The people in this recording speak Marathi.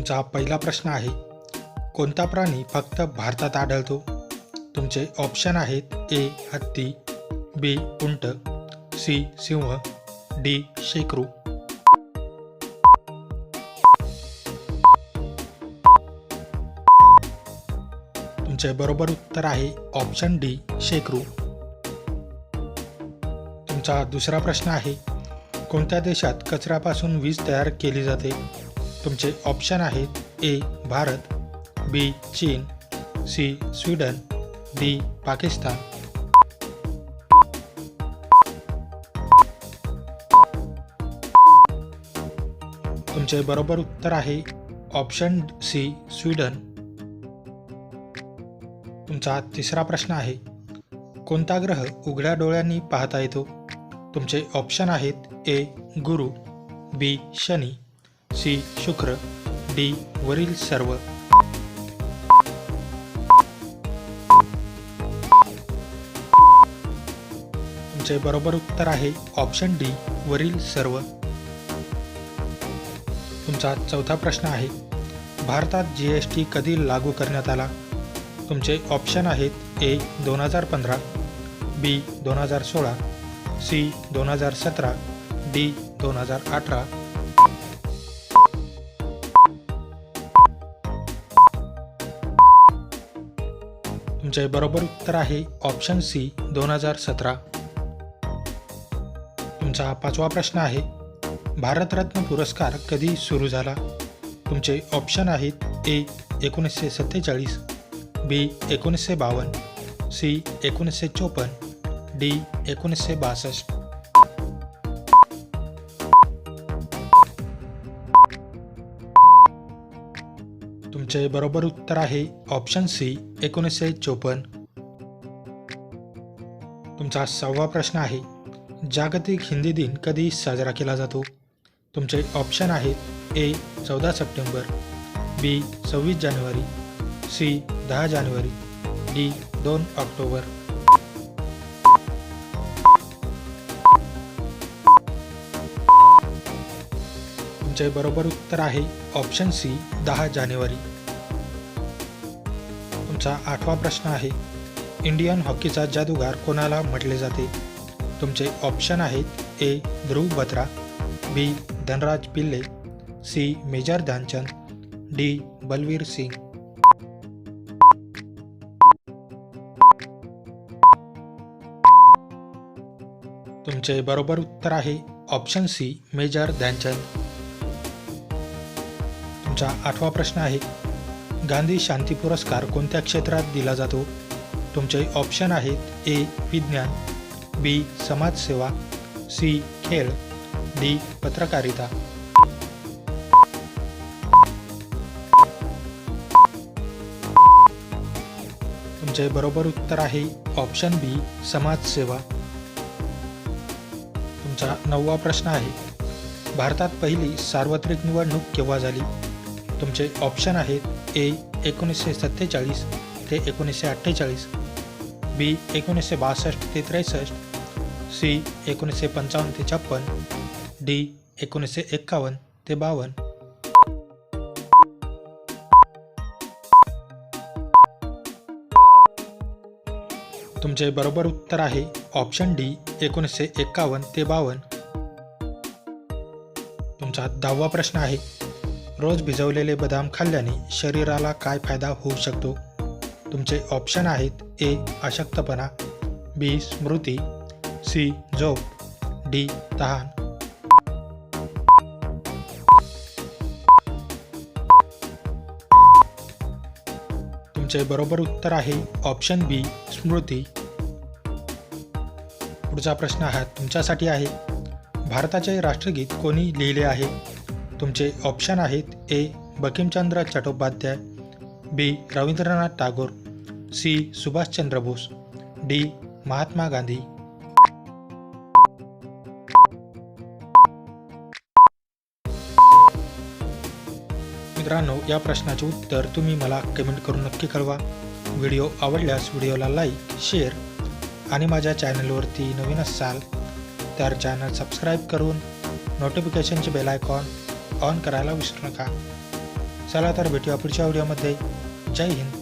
तुमचा पहिला प्रश्न आहे, कोणता प्राणी फक्त भारतात आढळतो? तुमचे ऑप्शन आहेत ए हत्ती, बी उंट, सी सिंह, डी शेकरू. तुमचे बरोबर उत्तर आहे ऑप्शन डी शेकरू. तुमचा दुसरा प्रश्न आहे, कोणत्या देशात कचऱ्यापासून वीज तयार केली जाते? तुमचे ऑप्शन आहेत ए भारत, बी चीन, सी स्वीडन, डी पाकिस्तान. तुमचे बरोबर उत्तर आहे ऑप्शन सी स्वीडन. तुमचा तिसरा प्रश्न आहे, कोणता ग्रह उघड्या डोळ्यांनी पाहता येतो? तुमचे ऑप्शन आहेत ए गुरु, बी शनी, सी शुक्र, डी वरील सर्व. तुमचे बरोबर उत्तर आहे ऑप्शन डी वरील सर्व. तुमचा चौथा प्रश्न आहे, भारतात GST कधी लागू करण्यात आला? तुमचे ऑप्शन आहेत ए 2015, बी 2016, सी 2017, डी 2018. तुमचे बरोबर उत्तर आहे ऑप्शन सी 2017. तुमचा पाचवा प्रश्न आहे, भारतरत्न पुरस्कार कधी सुरू झाला? तुमचे ऑप्शन आहेत ए 1947, बी 1952, सी 1954, डी 1962. तुमचे बरोबर उत्तर आहे ऑप्शन सी 1954. तुमचा सहावा प्रश्न आहे, जागतिक हिंदी दिन कधी साजरा केला जातो? तुमचे ऑप्शन आहेत ए 14 सप्टेंबर, बी 26 जानेवारी, सी 10 जानेवारी, डी 2 ऑक्टोबर. तुमचे बरोबर उत्तर आहे ऑप्शन सी 10 जानेवारी. तुमचा आठवा प्रश्न आहे, इंडियन हॉकीचा जादूगार कोणाला म्हटले जाते? तुमचे ऑप्शन आहेत ए ध्रुव Batra, B Dhanraj Pillay, C major Dhyanchand, D Balbir Singh. तुमचे बरोबर उत्तर आहे ऑप्शन सी मेजर ध्यानचंद. तुमचा आठवा प्रश्न आहे, गांधी शांती पुरस्कार कोणत्या क्षेत्रात दिला जातो? तुमचे ऑप्शन आहेत ए विज्ञान, बी समाजसेवा, सी खेळ, डी पत्रकारिता. तुमचे बरोबर उत्तर आहे ऑप्शन बी समाजसेवा. तुमचा नववा प्रश्न आहे, भारतात पहिली सार्वत्रिक निवडणूक केव्हा झाली? तुमचे ऑप्शन आहेत ए 1947 ते 1948, बी 1962 ते 63, सी 1955 ते 56, डी 1951 ते 52. तुमचे बरोबर उत्तर आहे ऑप्शन डी 1951 ते 52. तुमचा 10वा प्रश्न आहे, रोज भिजवलेले बदाम खाल्ल्याने शरीराला काय फायदा होऊ शकतो? तुमचे ऑप्शन आहेत ए अशक्तपणा, बी स्मृती, सी झोप, डी तहान. तुमचे बरोबर उत्तर आहे ऑप्शन बी स्मृती. पुढचा प्रश्न हा तुमच्यासाठी आहे, भारताचे राष्ट्रगीत कोणी लिहिले आहे? तुमचे ऑप्शन आहेत ए बंकिमचंद्र चट्टोपाध्याय, बी रवींद्रनाथ टागोर, सी सुभाषचंद्र बोस, डी महात्मा गांधी. मित्रांनो, या प्रश्नाचे उत्तर तुम्ही मला कमेंट करून नक्की कळवा. व्हिडिओ आवडल्यास व्हिडिओला लाईक, शेअर आणि माझ्या चॅनलवरती नवीन असाल तर चॅनल सबस्क्राईब करून नोटिफिकेशनचे बेल आयकॉन ऑन करायला विसरू नका. चला तर भेटूया पुढच्या व्हिडिओमध्ये. जय हिंद.